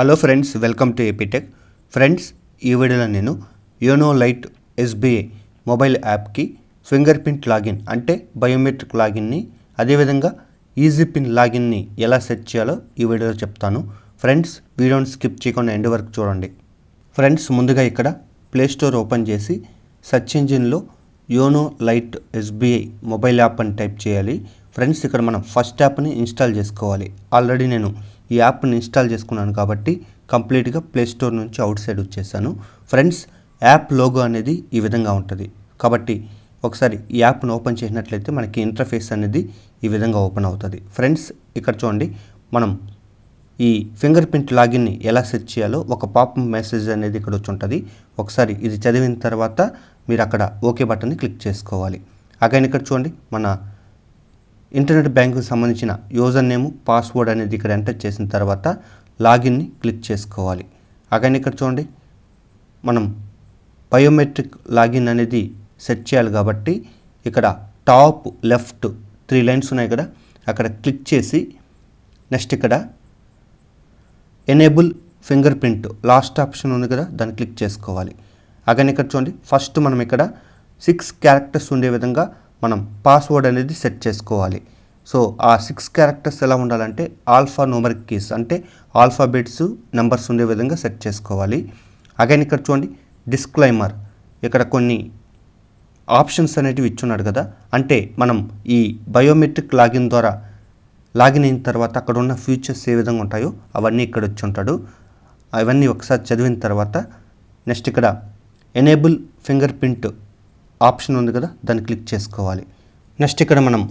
Hello friends, welcome to AP tech. Friends, ఈ వీడియోలో నేను యోనో లైట్ ఎస్బీఐ మొబైల్ యాప్కి ఫింగర్ ప్రింట్ లాగిన్ అంటే బయోమెట్రిక్ లాగిన్ని, అదేవిధంగా ఈజీ పిన్ లాగిన్ని ఎలా సెట్ చేయాలో ఈ వీడియోలో చెప్తాను. ఫ్రెండ్స్, వీడియోని స్కిప్ చేయకుండా ఎండ్ వరకు చూడండి. ఫ్రెండ్స్, ముందుగా ఇక్కడ ప్లే స్టోర్ ఓపెన్ చేసి సెర్చ్ ఇంజిన్లో YONO lite SBI mobile app అని టైప్ చేయాలి. ఫ్రెండ్స్, ఇక్కడ మనం ఫస్ట్ యాప్ని ఇన్స్టాల్ చేసుకోవాలి. ఆల్రెడీ నేను ఈ యాప్ని ఇన్స్టాల్ చేసుకున్నాను కాబట్టి కంప్లీట్గా ప్లే స్టోర్ నుంచి అవుట్ సైడ్ వచ్చేసాను. ఫ్రెండ్స్, యాప్ లోగో అనేది ఈ విధంగా ఉంటుంది కాబట్టి ఒకసారి ఈ యాప్ను ఓపెన్ చేసినట్లయితే మనకి ఇంటర్ఫేస్ అనేది ఈ విధంగా ఓపెన్ అవుతుంది. ఫ్రెండ్స్, ఇక్కడ చూడండి, మనం ఈ ఫింగర్ ప్రింట్ లాగిన్ని ఎలా సెట్ చేయాలో ఒక పాప్ మెసేజ్ అనేది ఇక్కడ వచ్చి ఉంటుంది. ఒకసారి ఇది చదివిన తర్వాత మీరు అక్కడ ఓకే బటన్ని క్లిక్ చేసుకోవాలి. అగైన్ ఇక్కడ చూడండి, మన ఇంటర్నెట్ బ్యాంకుకి సంబంధించిన యూజర్ నేమ్, పాస్వర్డ్ అనేది ఇక్కడ ఎంటర్ చేసిన తర్వాత లాగిన్ని క్లిక్ చేసుకోవాలి. అగైన్ ఇక్కడ చూడండి, మనం బయోమెట్రిక్ లాగిన్ అనేది సెట్ చేయాలి కాబట్టి ఇక్కడ టాప్ లెఫ్ట్ 3 లైన్స్ ఉన్నాయి కదా, అక్కడ క్లిక్ చేసి నెక్స్ట్ ఇక్కడ enable finger print last option ఉంది కదా, దాన్ని క్లిక్ చేసుకోవాలి. అగైన్ ఇక్కడ చూడండి, ఫస్ట్ మనం ఇక్కడ 6 క్యారెక్టర్స్ ఉండే విధంగా మనం పాస్వర్డ్ అనేది సెట్ చేసుకోవాలి. సో ఆ 6 క్యారెక్టర్స్ ఎలా ఉండాలంటే ఆల్ఫా న్యూమరిక్ కీస్ అంటే ఆల్ఫాబెట్స్ నెంబర్స్ ఉండే విధంగా సెట్ చేసుకోవాలి. అగైన్ ఇక్కడ చూడండి, డిస్క్లైమర్, ఇక్కడ కొన్ని ఆప్షన్స్ అనేటివి ఇచ్చున్నాడు కదా, అంటే మనం ఈ బయోమెట్రిక్ లాగిన్ ద్వారా లాగిన్ అయిన తర్వాత అక్కడ ఉన్న ఫీచర్స్ ఏ విధంగా ఉంటాయో అవన్నీ ఇక్కడ వచ్చి ఉంటాడు. అవన్నీ ఒకసారి చదివిన తర్వాత నెక్స్ట్ ఇక్కడ ఎనేబుల్ ఫింగర్ ప్రింట్ ఆప్షన్ ఉంది కదా, దాన్ని క్లిక్ చేసుకోవాలి. నెక్స్ట్ ఇక్కడ మనం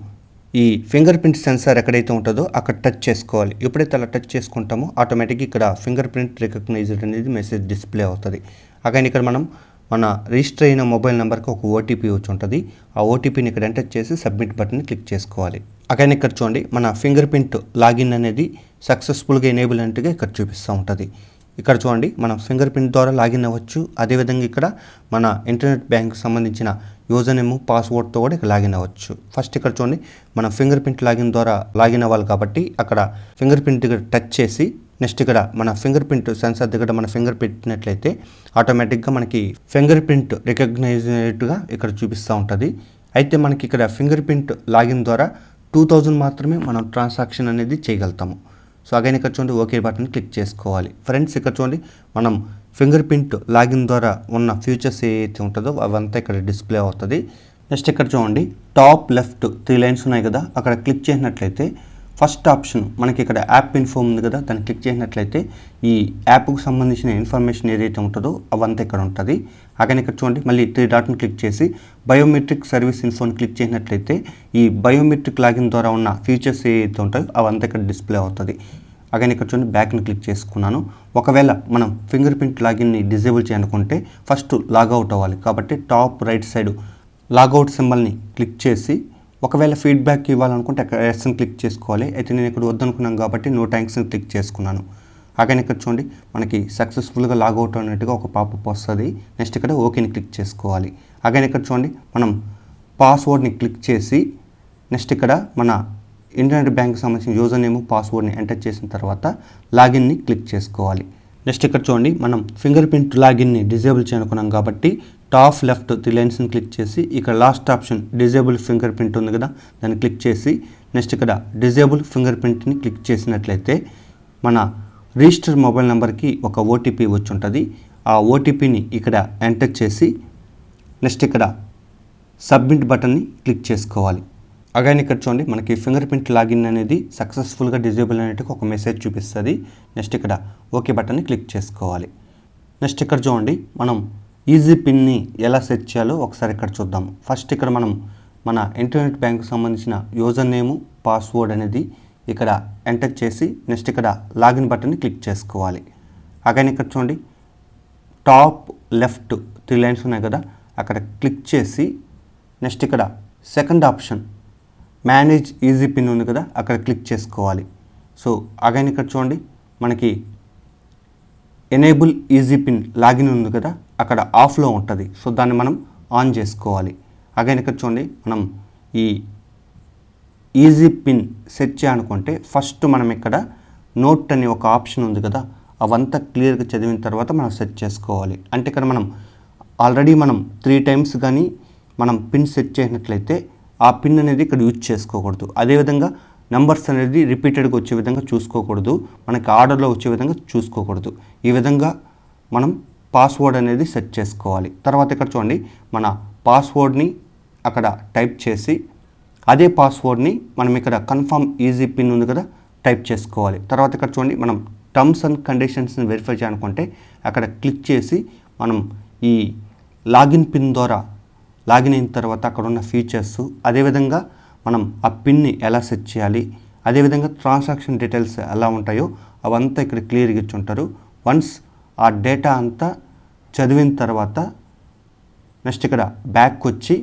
ఈ ఫింగర్ ప్రింట్ సెన్సార్ ఎక్కడైతే ఉంటుందో అక్కడ టచ్ చేసుకోవాలి. ఎప్పుడైతే అలా టచ్ చేసుకుంటామో ఆటోమేటిక్గా ఇక్కడ ఫింగర్ ప్రింట్ రికగ్నైజ్డ్ అనేది మెసేజ్ డిస్ప్లే అవుతుంది. అగైన్ ఇక్కడ మనం మన రిజిస్టర్ అయిన మొబైల్ నెంబర్కి ఒక ఓటీపీ వచ్చి ఉంటుంది. ఆ ఓటీపీని ఇక్కడ ఎంటర్ చేసి సబ్మిట్ బటన్ని క్లిక్ చేసుకోవాలి. అగైన్ ఇక్కడ చూడండి, మన ఫింగర్ ప్రింట్ లాగిన్ అనేది సక్సెస్ఫుల్గా ఎనేబుల్ అన్నట్టుగా ఇక్కడ చూపిస్తూ ఉంటుంది. ఇక్కడ చూడండి, మనం ఫింగర్ ప్రింట్ ద్వారా లాగిన్ అవ్వచ్చు. అదేవిధంగా ఇక్కడ మన ఇంటర్నెట్ బ్యాంక్కి సంబంధించిన యూజర్ నేమ్, పాస్వర్డ్తో కూడా ఇక్కడ లాగిన్ అవ్వచ్చు. ఫస్ట్ ఇక్కడ చూడండి, మన ఫింగర్ ప్రింట్ లాగిన్ ద్వారా లాగిన్ అవ్వాలి కాబట్టి అక్కడ ఫింగర్ ప్రింట్ దగ్గర టచ్ చేసి నెక్స్ట్ ఇక్కడ మన ఫింగర్ ప్రింట్ సెన్సార్ దగ్గర మన ఫింగర్ పెట్టినట్లయితే ఆటోమేటిక్గా మనకి ఫింగర్ ప్రింట్ రికగ్నైజ్డ్గా ఇక్కడ చూపిస్తూ ఉంటుంది. అయితే మనకి ఇక్కడ ఫింగర్ ప్రింట్ లాగిన్ ద్వారా 2000 మాత్రమే మనం ట్రాన్సాక్షన్ అనేది చేయగలుగుతాము. సో అగైన్ ఇక్కడ చూడండి, ఓకే బటన్ క్లిక్ చేసుకోవాలి. ఫ్రెండ్స్, ఇక్కడ చూడండి, మనం ఫింగర్ ప్రింట్ లాగిన్ ద్వారా ఉన్న ఫీచర్స్ ఏదైతే ఉంటుందో అవంతా ఇక్కడ డిస్ప్లే అవుతుంది. నెక్స్ట్ ఇక్కడ చూడండి, టాప్ లెఫ్ట్ 3 లైన్స్ ఉన్నాయి కదా, అక్కడ క్లిక్ చేసినట్లయితే ఫస్ట్ ఆప్షన్ మనకి ఇక్కడ యాప్ ఇన్ఫో ఉంది కదా, దాన్ని క్లిక్ చేసినట్లయితే ఈ యాప్కు సంబంధించిన ఇన్ఫర్మేషన్ ఏదైతే ఉంటుందో అవంతా ఇక్కడ ఉంటుంది. అగైన్ ఇక్కడ చూడండి, మళ్ళీ 3 డాట్ని క్లిక్ చేసి బయోమెట్రిక్ సర్వీస్ ఇన్ఫోని క్లిక్ చేసినట్లయితే ఈ బయోమెట్రిక్ లాగిన్ ద్వారా ఉన్న ఫీచర్స్ ఏవైతే ఉంటాయో అవంతా ఇక్కడ డిస్ప్లే అవుతుంది. అగైన్ ఇక్కడ చూడండి, బ్యాక్ని క్లిక్ చేసుకున్నాను. ఒకవేళ మనం ఫింగర్ ప్రింట్ లాగిన్ని డిజేబుల్ చేయాలనుకుంటే ఫస్ట్ లాగౌట్ అవ్వాలి కాబట్టి టాప్ రైట్ సైడ్ లాగౌట్ సింబల్ని క్లిక్ చేసి ఒకవేళ ఫీడ్బ్యాక్ ఇవ్వాలనుకుంటే అక్కడ ఎస్ని క్లిక్ చేసుకోవాలి. అయితే నేను ఇక్కడ వద్దనుకున్నాను కాబట్టి నో థ్యాంక్స్ని క్లిక్ చేసుకున్నాను. అగైన్ ఇక్కడ చూడండి, మనకి సక్సెస్ఫుల్గా లాగౌట్ అన్నట్టుగా ఒక పాపప్ వస్తుంది. నెక్స్ట్ ఇక్కడ ఓకేని క్లిక్ చేసుకోవాలి. అగైన్ ఇక్కడ చూడండి, మనం పాస్వర్డ్ని క్లిక్ చేసి నెక్స్ట్ ఇక్కడ మన ఇంటర్నెట్ బ్యాంక్కి సంబంధించిన యూజర్ నేమ్, పాస్వర్డ్ని ఎంటర్ చేసిన తర్వాత లాగిన్ని క్లిక్ చేసుకోవాలి. నెక్స్ట్ ఇక్కడ చూడండి, మనం ఫింగర్ ప్రింట్ లాగిన్ని డిజేబుల్ చేయనుకున్నాం కాబట్టి టాప్ లెఫ్ట్ 3 లైన్స్ని క్లిక్ చేసి ఇక్కడ last option disable finger print ఉంది కదా, దాన్ని క్లిక్ చేసి నెక్స్ట్ ఇక్కడ డిజేబుల్ ఫింగర్ ప్రింట్ని క్లిక్ చేసినట్లయితే మన రిజిస్టర్ మొబైల్ నెంబర్కి ఒక ఓటీపీ వచ్చి ఉంటుంది. ఆ ఓటీపీని ఇక్కడ ఎంటర్ చేసి నెక్స్ట్ ఇక్కడ సబ్మిట్ బటన్ని క్లిక్ చేసుకోవాలి. అగైన్ ఇక్కడ చూడండి, మనకి ఫింగర్ ప్రింట్ లాగిన్ అనేది సక్సెస్ఫుల్గా డిజేబుల్ అనేట్టుగా ఒక మెసేజ్ చూపిస్తుంది. నెక్స్ట్ ఇక్కడ ఓకే బటన్ని క్లిక్ చేసుకోవాలి. నెక్స్ట్ ఇక్కడ చూడండి, మనం ఈజీ పిన్ని ఎలా సెట్ చేయాలో ఒకసారి ఇక్కడ చూద్దాం. ఫస్ట్ ఇక్కడ మనం మన ఇంటర్నెట్ బ్యాంక్కి సంబంధించిన యూజర్ నేము, పాస్వర్డ్ అనేది ఇక్కడ ఎంటర్ చేసి నెక్స్ట్ ఇక్కడ లాగిన్ బటన్ని క్లిక్ చేసుకోవాలి. అగైన్ ఇక్కడ చూడండి, టాప్ లెఫ్ట్ 3 లైన్స్ ఉన్నాయి కదా, అక్కడ క్లిక్ చేసి నెక్స్ట్ ఇక్కడ second option manage easy pin ఉంది కదా, అక్కడ క్లిక్ చేసుకోవాలి. సో అగైన్ ఇక్కడ చూడండి, మనకి ఎనేబుల్ ఈజీ పిన్ లాగిన్ ఉంది కదా, అక్కడ ఆఫ్లో ఉంటుంది. సో దాన్ని మనం ఆన్ చేసుకోవాలి. అగైన్ ఇక్కడ చూడండి, మనం ఈ ఈజీ పిన్ సెట్ చేయాలనుకుంటే ఫస్ట్ మనం ఇక్కడ నోట్ అనే ఒక ఆప్షన్ ఉంది కదా, అవంతా క్లియర్గా చదివిన తర్వాత మనం సెట్ చేసుకోవాలి. అంటే ఇక్కడ మనం ఆల్రెడీ మనం 3 టైమ్స్ కానీ మనం పిన్ సెట్ చేసినట్లయితే ఆ పిన్ అనేది ఇక్కడ యూజ్ చేసుకోకూడదు. అదేవిధంగా నెంబర్స్ అనేది రిపీటెడ్గా వచ్చే విధంగా చూసుకోకూడదు, మనకి ఆర్డర్లో వచ్చే విధంగా చూసుకోకూడదు. ఈ విధంగా మనం పాస్వర్డ్ అనేది సెట్ చేసుకోవాలి. తర్వాత ఇక్కడ చూడండి, మన పాస్వర్డ్ని అక్కడ టైప్ చేసి అదే పాస్వర్డ్ని మనం ఇక్కడ కన్ఫర్మ్ ఈజీ పిన్ ఉంది కదా టైప్ చేసుకోవాలి. తర్వాత ఇక్కడ చూడండి, మనం టర్మ్స్ అండ్ కండిషన్స్ని వెరిఫై చేయాలనుకుంటే అక్కడ క్లిక్ చేసి మనం ఈ లాగిన్ పిన్ ద్వారా లాగిన్ అయిన తర్వాత అక్కడ ఉన్న ఫీచర్స్, అదేవిధంగా మనం ఆ పిన్ని ఎలా సెట్ చేయాలి, అదేవిధంగా ట్రాన్సాక్షన్ డీటెయిల్స్ ఎలా ఉంటాయో అవంతా ఇక్కడ క్లియర్గా ఇచ్చి ఉంటారు. వన్స్ ఆ డేటా అంతా చదివిన తర్వాత నెక్స్ట్ ఇక్కడ బ్యాక్ వచ్చి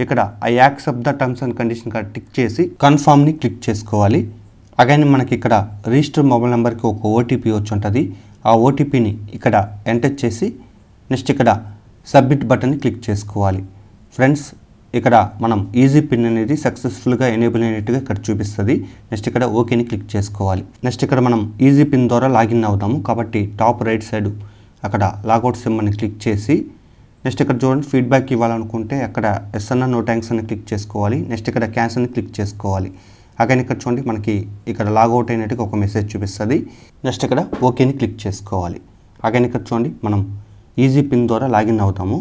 ఇక్కడ I accept the terms and condition card tick చేసి కన్ఫర్మ్ని క్లిక్ చేసుకోవాలి. అగైన్ మనకి ఇక్కడ రిజిస్టర్ మొబైల్ నెంబర్కి ఒక ఓటీపీ వచ్చి ఉంటుంది. ఆ ఓటీపీని ఇక్కడ ఎంటర్ చేసి నెక్స్ట్ ఇక్కడ సబ్మిట్ బటన్ని క్లిక్ చేసుకోవాలి. ఫ్రెండ్స్, ఇక్కడ మనం ఈజీ పిన్ అనేది సక్సెస్ఫుల్గా ఎనేబుల్ అయినట్టుగా ఇక్కడ చూపిస్తుంది. నెక్స్ట్ ఇక్కడ ఓకేని క్లిక్ చేసుకోవాలి. నెక్స్ట్ ఇక్కడ మనం ఈజీ పిన్ ద్వారా లాగిన్ అవుతాము కాబట్టి టాప్ రైట్ సైడ్ అక్కడ లాగౌట్ సింబల్ని క్లిక్ చేసి నెక్స్ట్ ఇక్కడ చూడండి, ఫీడ్బ్యాక్ ఇవ్వాలనుకుంటే అక్కడ ఎస్ అన్న నో థ్యాంక్స్ అని క్లిక్ చేసుకోవాలి. నెక్స్ట్ ఇక్కడ క్యాన్సిల్ని క్లిక్ చేసుకోవాలి. అగైన్ ఇక్కడ చూడండి, మనకి ఇక్కడ లాగౌట్ అయినట్టుగా ఒక మెసేజ్ చూపిస్తుంది. నెక్స్ట్ ఇక్కడ ఓకేని క్లిక్ చేసుకోవాలి. అగైన్ ఇక్కడ చూడండి, మనం ఈజీ పిన్ ద్వారా లాగిన్ అవుతాము.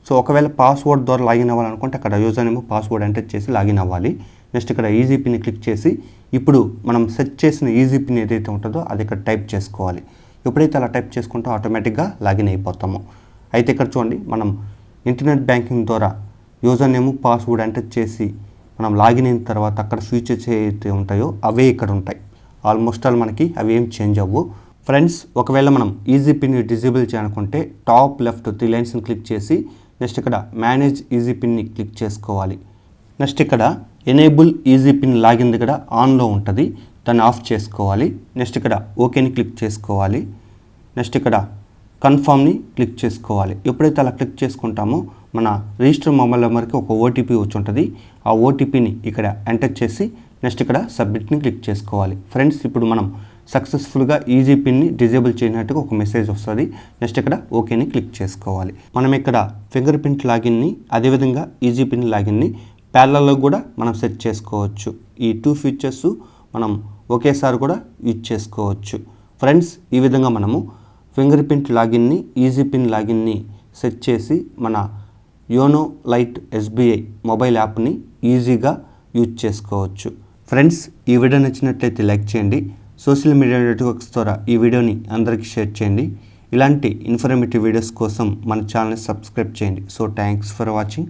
సో ఒకవేళ పాస్వర్డ్ ద్వారా లాగిన్ అవ్వాలనుకుంటే అక్కడ యూజర్ నేమ్ పాస్వర్డ్ ఎంటర్ చేసి లాగిన్ అవ్వాలి. నెక్స్ట్ ఇక్కడ ఈజీ పిన్ని క్లిక్ చేసి ఇప్పుడు మనం సెట్ చేసిన ఈజీ పిన్ ఏదైతే ఉంటుందో అది ఇక్కడ టైప్ చేసుకోవాలి. ఎప్పుడైతే అలా టైప్ చేసుకుంటూ ఆటోమేటిక్గా లాగిన్ అయిపోతాము. అయితే ఇక్కడ చూడండి, మనం ఇంటర్నెట్ బ్యాంకింగ్ ద్వారా యూజర్ నేమ్ పాస్వర్డ్ ఎంటర్ చేసి మనం లాగిన్ అయిన తర్వాత అక్కడ ఫీచర్స్ ఏవైతే ఉంటాయో అవే ఇక్కడ ఉంటాయి. ఆల్మోస్ట్ ఆల్ మనకి అవి ఏం చేంజ్ అవ్వు. ఫ్రెండ్స్, ఒకవేళ మనం ఈజీ పిన్ డిజేబుల్ చేయాలనుకుంటే టాప్ లెఫ్ట్ 3 లైన్స్ని క్లిక్ చేసి నెక్స్ట్ ఇక్కడ మేనేజ్ ఈజీ పిన్ని క్లిక్ చేసుకోవాలి. నెక్స్ట్ ఇక్కడ ఎనేబుల్ ఈజీ పిన్ లాగిన్ దగ్గర ఆన్లో ఉంటుంది, దాన్ని ఆఫ్ చేసుకోవాలి. నెక్స్ట్ ఇక్కడ ఓకేని క్లిక్ చేసుకోవాలి. నెక్స్ట్ ఇక్కడ కన్ఫర్మ్ని క్లిక్ చేసుకోవాలి. ఎప్పుడైతే అలా క్లిక్ చేసుకుంటామో మన రిజిస్టర్ మొబైల్ నెంబర్కి ఒక ఓటీపీ వచ్చి ఉంటుంది. ఆ ఓటీపీని ఇక్కడ ఎంటర్ చేసి నెక్స్ట్ ఇక్కడ సబ్మిట్ని క్లిక్ చేసుకోవాలి. ఫ్రెండ్స్, ఇప్పుడు మనం సక్సెస్ఫుల్గా ఈజీ పిన్ని డిజేబుల్ చేయనట్టుగా ఒక మెసేజ్ వస్తుంది. నెక్స్ట్ ఇక్కడ ఓకేని క్లిక్ చేసుకోవాలి. మనం ఇక్కడ ఫింగర్ ప్రింట్ లాగిన్ని అదేవిధంగా ఈజీ పిన్ లాగిన్ని ప్యారలల్లో కూడా మనం సెట్ చేసుకోవచ్చు. ఈ 2 ఫీచర్స్ మనం ఒకేసారి కూడా యూజ్ చేసుకోవచ్చు. ఫ్రెండ్స్, ఈ విధంగా మనము ఫింగర్ ప్రింట్ లాగిన్ని ఈజీ పిన్ లాగిన్ని సెట్ చేసి మన యోనో లైట్ ఎస్బీఐ మొబైల్ యాప్ని ఈజీగా యూజ్ చేసుకోవచ్చు. ఫ్రెండ్స్, ఈ వీడియో నచ్చినట్లయితే లైక్ చేయండి. సోషల్ మీడియా నెట్వర్క్స్ ద్వారా ఈ వీడియోని అందరికీ షేర్ చేయండి. ఇలాంటి ఇన్ఫర్మేటివ్ వీడియోస్ కోసం మన ఛానల్ని సబ్స్క్రైబ్ చేయండి. So thanks for watching.